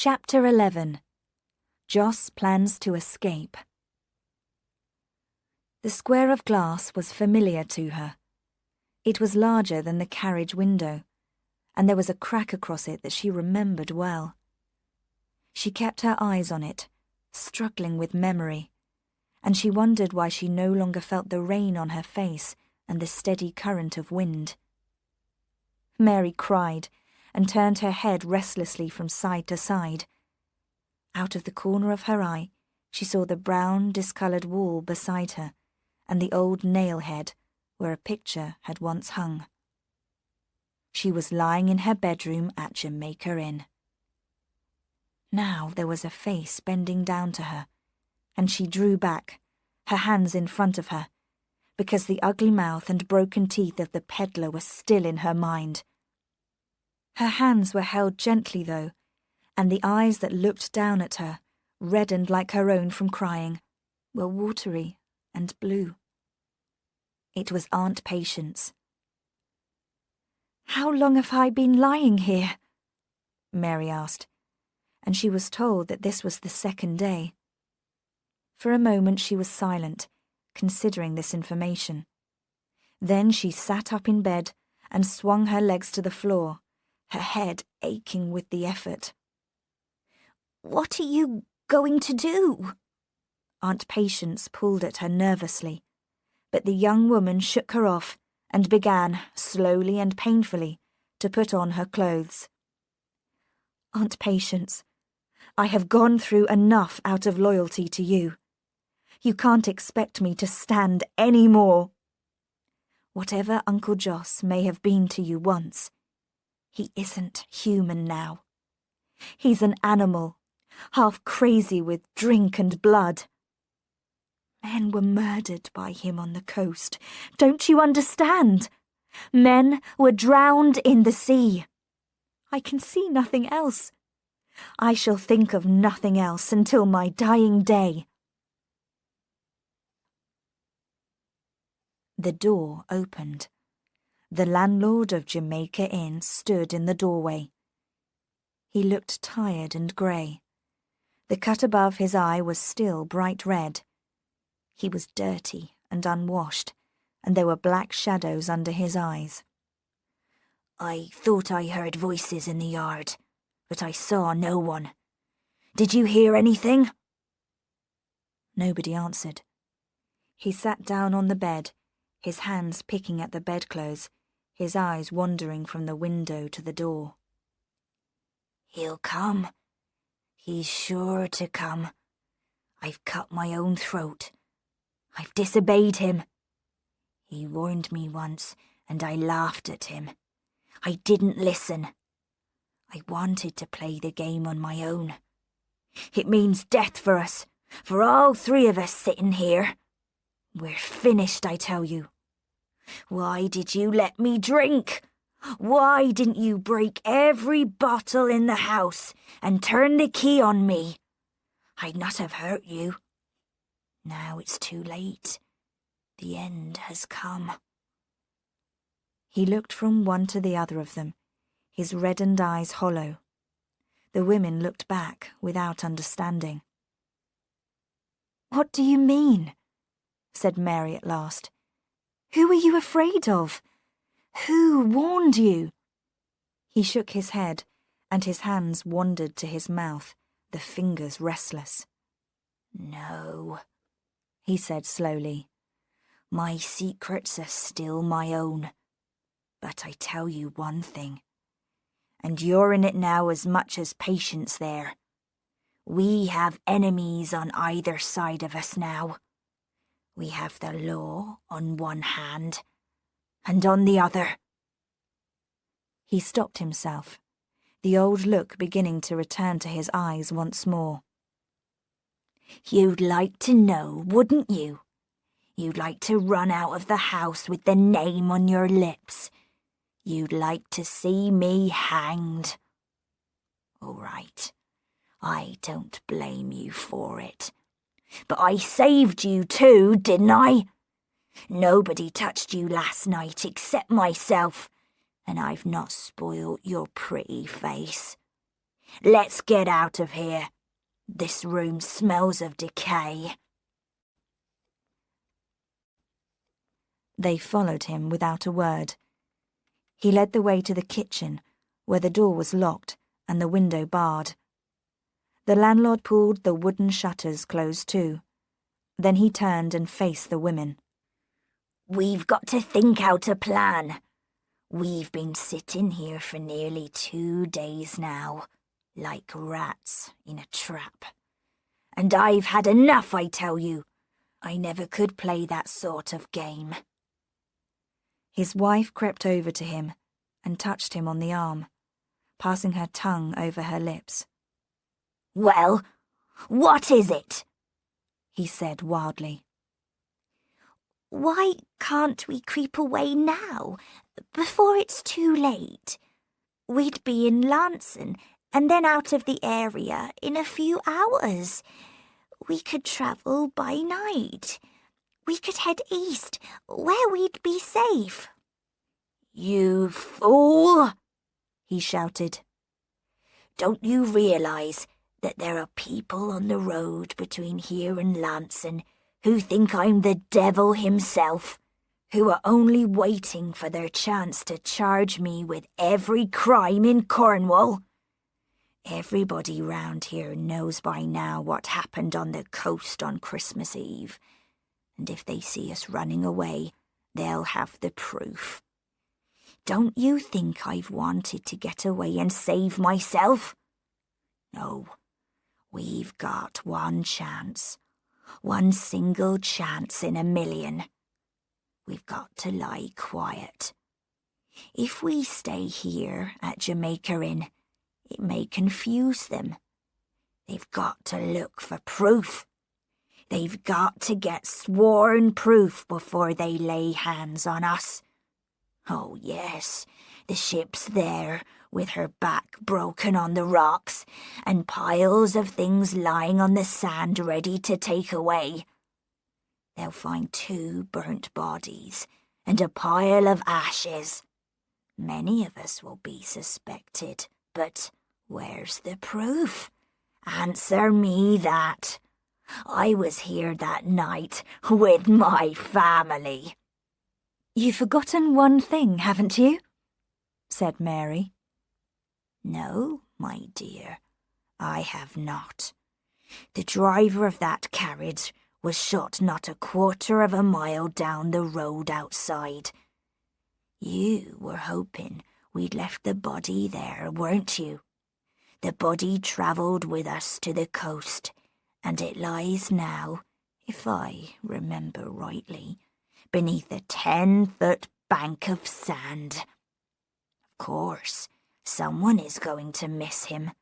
Chapter 11. Joss plans to escape. The square of glass was familiar to her. It was larger than the carriage window, and there was a crack across it that she remembered well. She kept her eyes on it, struggling with memory, and she wondered why she no longer felt the rain on her face and the steady current of wind. Mary cried and turned her head restlessly from side to side. Out of the corner of her eye, she saw the brown, discoloured wall beside her and the old nail head where a picture had once hung. She was lying in her bedroom at Jamaica Inn. Now there was a face bending down to her, and she drew back, her hands in front of her, because the ugly mouth and broken teeth of the peddler were still in her mind. Her hands were held gently, though, and the eyes that looked down at her, reddened like her own from crying, were watery and blue. It was Aunt Patience. "How long have I been lying here?" Mary asked, and she was told that this was the second day. For a moment she was silent, considering this information. Then she sat up in bed and swung her legs to the floor, her head aching with the effort. "What are you going to do?" Aunt Patience pulled at her nervously, but the young woman shook her off and began, slowly and painfully, to put on her clothes. "Aunt Patience, I have gone through enough out of loyalty to you. You can't expect me to stand any more. Whatever Uncle Joss may have been to you once, he isn't human now. He's an animal, half crazy with drink and blood. Men were murdered by him on the coast. Don't you understand? Men were drowned in the sea. I can see nothing else. I shall think of nothing else until my dying day." The door opened. The landlord of Jamaica Inn stood in the doorway. He looked tired and grey. The cut above his eye was still bright red. He was dirty and unwashed, and there were black shadows under his eyes. "I thought I heard voices in the yard, but I saw no one. Did you hear anything?" Nobody answered. He sat down on the bed, his hands picking at the bedclothes, his eyes wandering from the window to the door. "He'll come. He's sure to come. I've cut my own throat. I've disobeyed him. He warned me once, and I laughed at him. I didn't listen. I wanted to play the game on my own. It means death for us, for all three of us sitting here. We're finished, I tell you. Why did you let me drink? Why didn't you break every bottle in the house and turn the key on me? I'd not have hurt you. Now it's too late. The end has come." He looked from one to the other of them, his reddened eyes hollow. The women looked back without understanding. "What do you mean?" said Mary at last. "Who are you afraid of? Who warned you?" He shook his head, and his hands wandered to his mouth, the fingers restless. "No," he said slowly. "My secrets are still my own. But I tell you one thing, and you're in it now as much as Patience there. We have enemies on either side of us now. We have the law on one hand, and on the other." He stopped himself, the old look beginning to return to his eyes once more. "You'd like to know, wouldn't you? You'd like to run out of the house with the name on your lips. You'd like to see me hanged. All right, I don't blame you for it. But I saved you too, didn't I? Nobody touched you last night except myself, and I've not spoilt your pretty face. Let's get out of here. This room smells of decay." They followed him without a word. He led the way to the kitchen, where the door was locked and the window barred. The landlord pulled the wooden shutters closed too. Then he turned and faced the women. "We've got to think out a plan. We've been sitting here for nearly 2 days now, like rats in a trap. And I've had enough, I tell you. I never could play that sort of game." His wife crept over to him and touched him on the arm, passing her tongue over her lips. "Well, what is it?" he said wildly. "Why can't we creep away now, before it's too late? We'd be in Lanson and then out of the area in a few hours. We could travel by night. We could head east, where we'd be safe." "You fool!" he shouted. "Don't you realize that there are people on the road between here and Lanson who think I'm the devil himself, who are only waiting for their chance to charge me with every crime in Cornwall? Everybody round here knows by now what happened on the coast on Christmas Eve, and if they see us running away, they'll have the proof. Don't you think I've wanted to get away and save myself? No, we've got one chance, one single chance in a million. We've got to lie quiet. If we stay here at Jamaica Inn, it may confuse them. They've got to look for proof. They've got to get sworn proof before they lay hands on us. Oh yes, the ship's there, with her back broken on the rocks, and piles of things lying on the sand ready to take away. They'll find 2 burnt bodies and a pile of ashes. Many of us will be suspected, but where's the proof? Answer me that. I was here that night with my family." "You've forgotten one thing, haven't you?" said Mary. "No, my dear, I have not. The driver of that carriage was shot not a quarter of a mile down the road outside. You were hoping we'd left the body there, weren't you? The body travelled with us to the coast, and it lies now, if I remember rightly, beneath a 10-foot bank of sand. Of course, someone is going to miss him.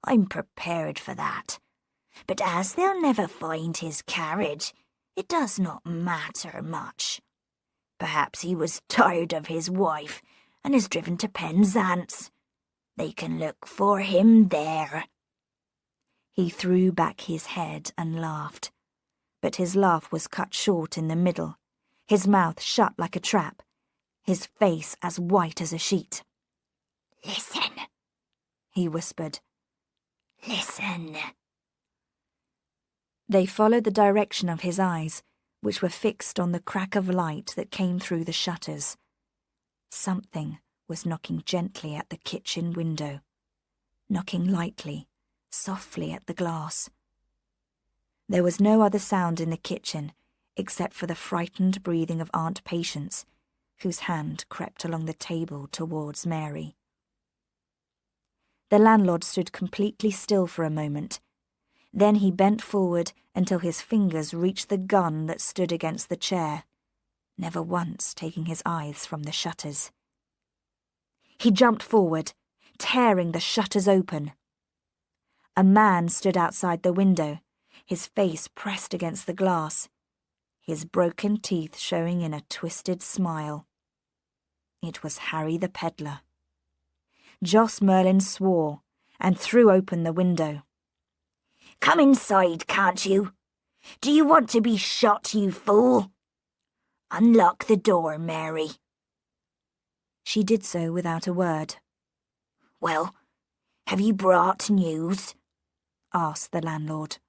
I'm prepared for that. But as they'll never find his carriage, it does not matter much. Perhaps he was tired of his wife and has driven to Penzance. They can look for him there." He threw back his head and laughed, but his laugh was cut short in the middle, his mouth shut like a trap, his face as white as a sheet. "Listen," he whispered. "Listen." They followed the direction of his eyes, which were fixed on the crack of light that came through the shutters. Something was knocking gently at the kitchen window, knocking lightly, softly at the glass. There was no other sound in the kitchen except for the frightened breathing of Aunt Patience, whose hand crept along the table towards Mary. The landlord stood completely still for a moment. Then he bent forward until his fingers reached the gun that stood against the chair, never once taking his eyes from the shutters. He jumped forward, tearing the shutters open. A man stood outside the window, his face pressed against the glass, his broken teeth showing in a twisted smile. It was Harry the peddler. Joss Merlin swore and threw open the window. "Come inside, can't you? Do you want to be shot, you fool? Unlock the door, Mary." She did so without a word. "Well, Have you brought news?" asked the landlord.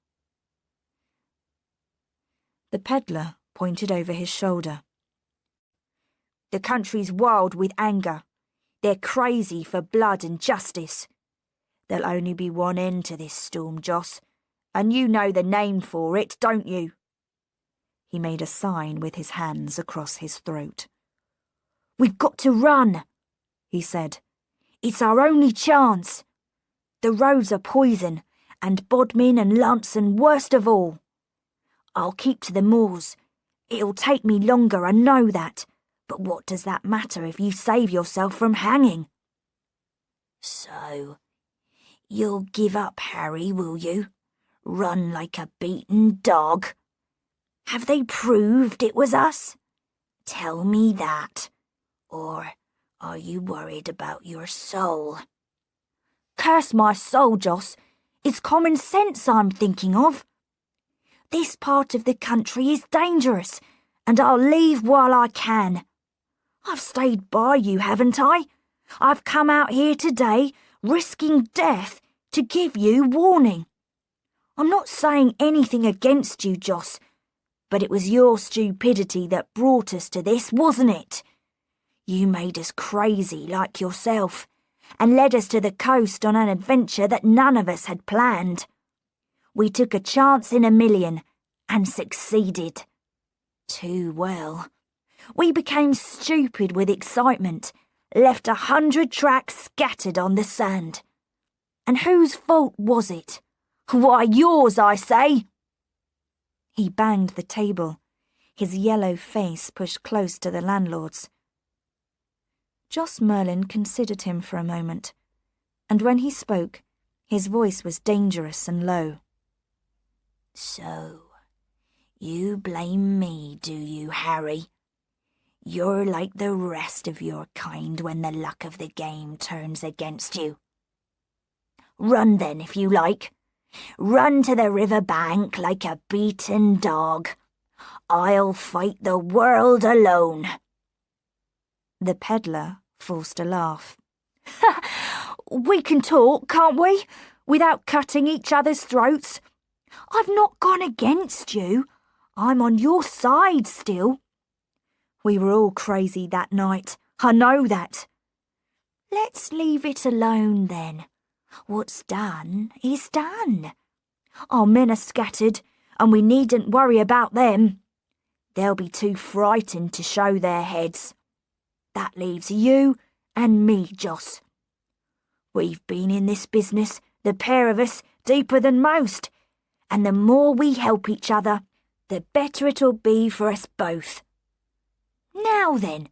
The peddler pointed over his shoulder. "The country's wild with anger. They're crazy for blood and justice. There'll only be one end to this storm, Joss, and you know the name for it, don't you?" He made a sign with his hands across his throat. "We've got to run," he said. "It's our only chance. The roads are poison, and Bodmin and Lanson worst of all. I'll keep to the moors. It'll take me longer, I know that, but what does that matter if you save yourself from hanging?" "So, you'll give up, Harry, will you? Run like a beaten dog? Have they proved it was us? Tell me that. Or are you worried about your soul?" "Curse my soul, Joss. It's common sense I'm thinking of. This part of the country is dangerous, and I'll leave while I can. I've stayed by you, haven't I? I've come out here today, risking death, to give you warning. I'm not saying anything against you, Joss, but it was your stupidity that brought us to this, wasn't it? You made us crazy like yourself, and led us to the coast on an adventure that none of us had planned. We took a chance in a million, and succeeded. Too well. We became stupid with excitement, left 100 tracks scattered on the sand. And whose fault was it? Why, yours, I say!" He banged the table, his yellow face pushed close to the landlord's. Joss Merlin considered him for a moment, and when he spoke, his voice was dangerous and low. "So, you blame me, do you, Harry? You're like the rest of your kind when the luck of the game turns against you. Run then, if you like. Run to the river bank like a beaten dog. I'll fight the world alone." The peddler forced a laugh. "We can talk, can't we, without cutting each other's throats? I've not gone against you. I'm on your side still. We were all crazy that night, I know that. Let's leave it alone then. What's done is done. Our men are scattered, and we needn't worry about them. They'll be too frightened to show their heads. That leaves you and me, Joss. We've been in this business, the pair of us, deeper than most, and the more we help each other, the better it'll be for us both. Now then,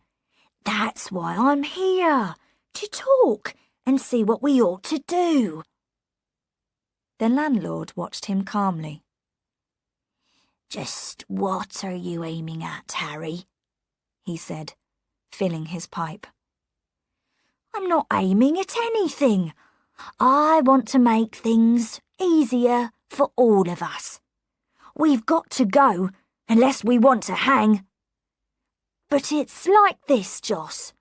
that's why I'm here, to talk and see what we ought to do." The landlord watched him calmly. "Just what are you aiming at, Harry?" he said, filling his pipe. "I'm not aiming at anything. I want to make things easier for all of us. We've got to go, unless we want to hang. But it's like this, Joss.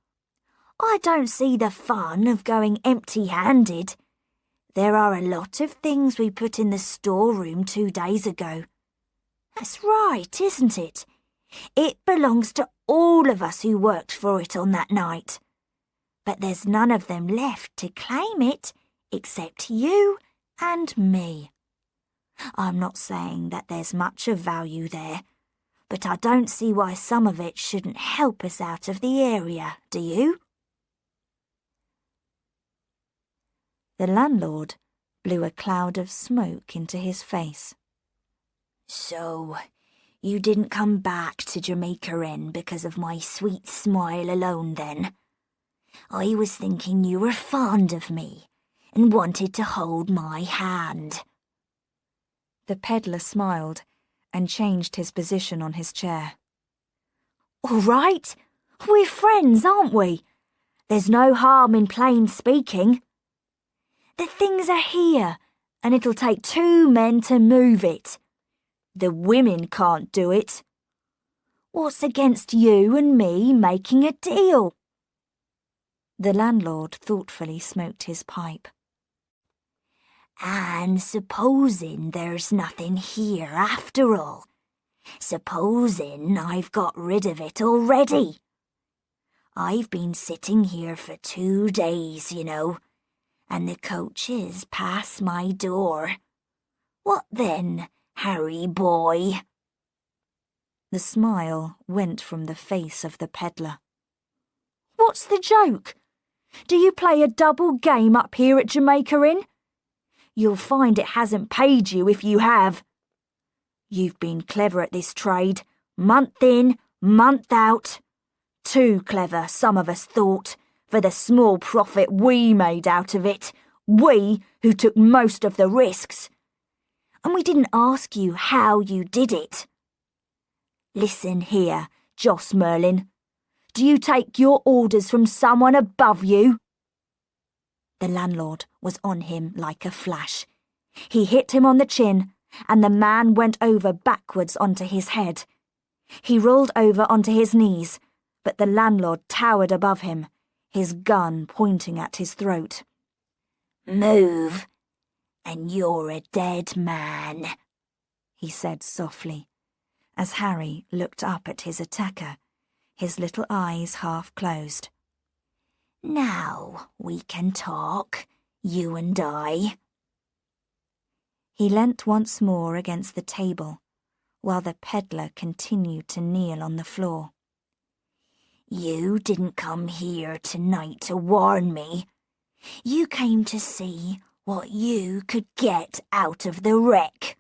I don't see the fun of going empty-handed. There are a lot of things we put in the storeroom 2 days ago. That's right, isn't it? It belongs to all of us who worked for it on that night. But there's none of them left to claim it except you and me. I'm not saying that there's much of value there, but I don't see why some of it shouldn't help us out of the area, do you?" The landlord blew a cloud of smoke into his face. "So, you didn't come back to Jamaica Inn because of my sweet smile alone then? I was thinking you were fond of me and wanted to hold my hand." The peddler smiled and changed his position on his chair. "All right, we're friends, aren't we? There's no harm in plain speaking. The things are here, and it'll take 2 men to move it. The women can't do it. What's against you and me making a deal?" The landlord thoughtfully smoked his pipe. And supposing there's nothing here after all. Supposing I've got rid of it already. I've been sitting here for 2 days, you know, and the coach is past my door. What then, Harry boy? The smile went from the face of the peddler. What's the joke? Do you play a double game up here at Jamaica Inn? You'll find it hasn't paid you if you have. You've been clever at this trade, month in, month out. Too clever, some of us thought, for the small profit we made out of it. We who took most of the risks. And we didn't ask you how you did it. Listen here, Joss Merlin. Do you take your orders from someone above you? The landlord was on him like a flash. He hit him on the chin, and the man went over backwards onto his head. He rolled over onto his knees, but the landlord towered above him, his gun pointing at his throat. Move, and you're a dead man, he said softly, as Harry looked up at his attacker, his little eyes half closed. Now we can talk, you and I. He leant once more against the table, while the peddler continued to kneel on the floor. You didn't come here tonight to warn me. You came to see what you could get out of the wreck.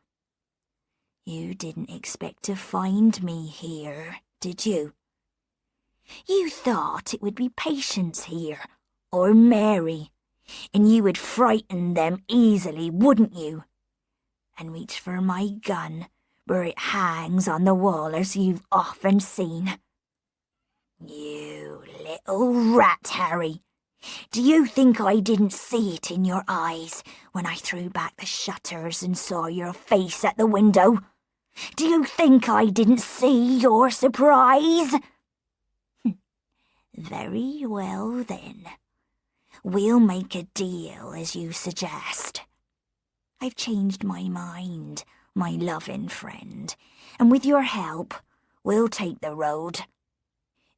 You didn't expect to find me here, did you? You thought it would be Patience here, or Mary, and you would frighten them easily, wouldn't you? And reach for my gun, where it hangs on the wall as you've often seen. You little rat, Harry. Do you think I didn't see it in your eyes when I threw back the shutters and saw your face at the window? Do you think I didn't see your surprise? Very well, then. We'll make a deal as you suggest. I've changed my mind, my loving friend, and with your help, we'll take the road.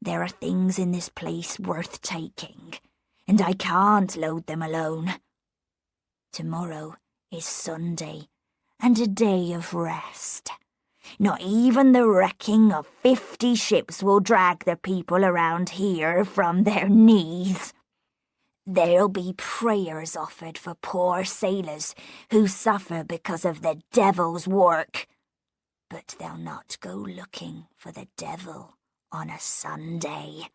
There are things in this place worth taking, and I can't load them alone. Tomorrow is Sunday, and a day of rest. Not even the wrecking of 50 ships will drag the people around here from their knees. There'll be prayers offered for poor sailors who suffer because of the devil's work. But they'll not go looking for the devil on a Sunday.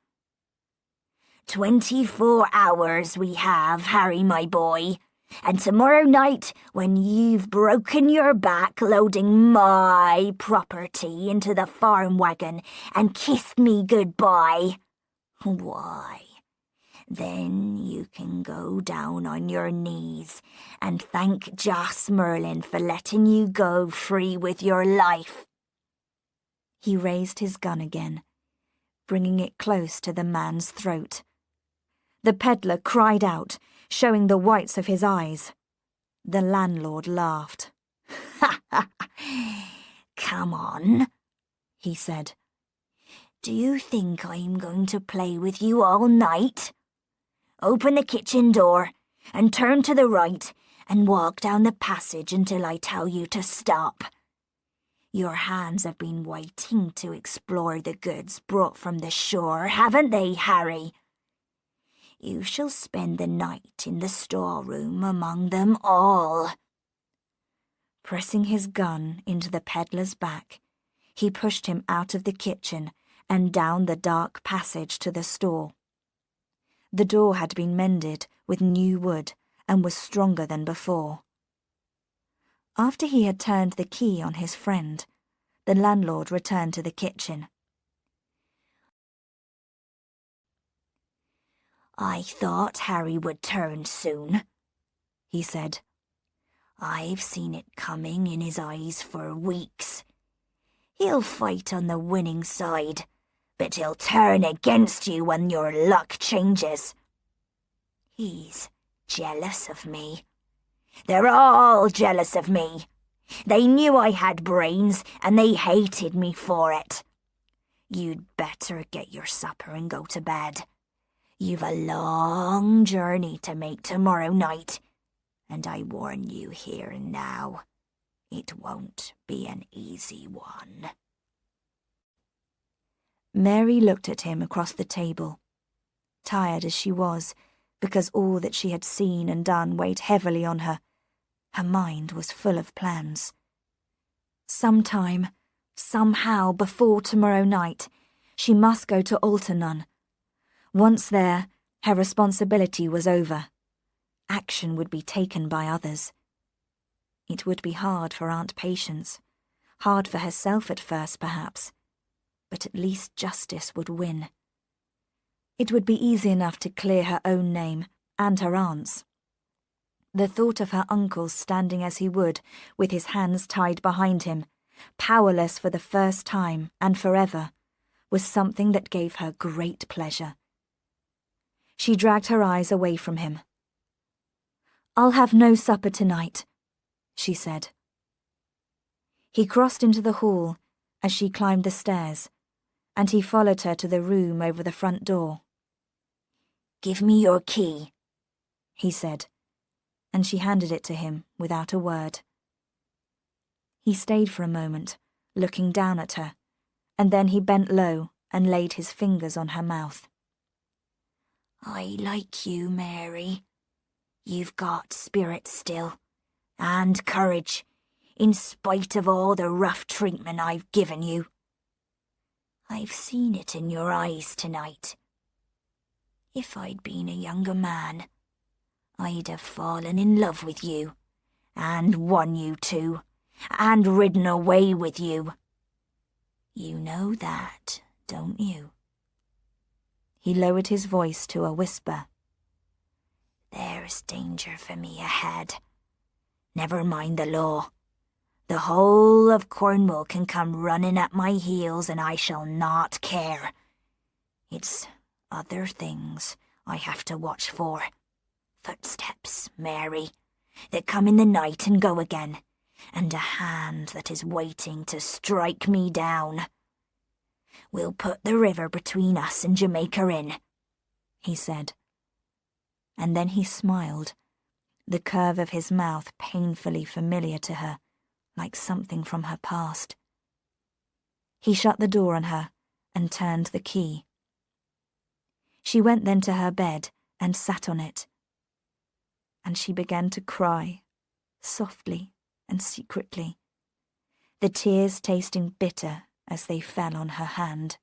24 hours we have, Harry, my boy. And tomorrow night, when you've broken your back loading my property into the farm wagon and kissed me goodbye, why, then you can go down on your knees and thank Joss Merlin for letting you go free with your life. He raised his gun again, bringing it close to the man's throat. The peddler cried out, showing the whites of his eyes. The landlord laughed. Come on, he said. Do you think I'm going to play with you all night? Open the kitchen door and turn to the right and walk down the passage until I tell you to stop. Your hands have been waiting to explore the goods brought from the shore, haven't they, Harry? You shall spend the night in the storeroom among them all. Pressing his gun into the peddler's back, he pushed him out of the kitchen and down the dark passage to the store. The door had been mended with new wood and was stronger than before. After he had turned the key on his friend, the landlord returned to the kitchen. I thought Harry would turn soon, he said. I've seen it coming in his eyes for weeks. He'll fight on the winning side, but he'll turn against you when your luck changes. He's jealous of me. They're all jealous of me. They knew I had brains, and they hated me for it. You'd better get your supper and go to bed. You've a long journey to make tomorrow night, and I warn you here and now, it won't be an easy one." Mary looked at him across the table. Tired as she was, because all that she had seen and done weighed heavily on her, her mind was full of plans. Sometime, somehow, before tomorrow night, she must go to Altarnun. Once there, her responsibility was over. Action would be taken by others. It would be hard for Aunt Patience, hard for herself at first, perhaps, but at least justice would win. It would be easy enough to clear her own name and her aunt's. The thought of her uncle standing as he would, with his hands tied behind him, powerless for the first time and forever, was something that gave her great pleasure. She dragged her eyes away from him. "I'll have no supper tonight," she said. He crossed into the hall as she climbed the stairs, and he followed her to the room over the front door. "Give me your key," he said, and she handed it to him without a word. He stayed for a moment, looking down at her, and then he bent low and laid his fingers on her mouth. "I like you, Mary. You've got spirit still, and courage, in spite of all the rough treatment I've given you. I've seen it in your eyes tonight. If I'd been a younger man, I'd have fallen in love with you, and won you too, and ridden away with you. You know that, don't you?" He lowered his voice to a whisper. "There's danger for me ahead. Never mind the law. The whole of Cornwall can come running at my heels, and I shall not care. It's other things I have to watch for. Footsteps, Mary, that come in the night and go again, and a hand that is waiting to strike me down. We'll put the river between us and Jamaica Inn," he said. And then he smiled, the curve of his mouth painfully familiar to her, like something from her past. He shut the door on her and turned the key. She went then to her bed and sat on it. And she began to cry, softly and secretly, the tears tasting bitter as they fell on her hand.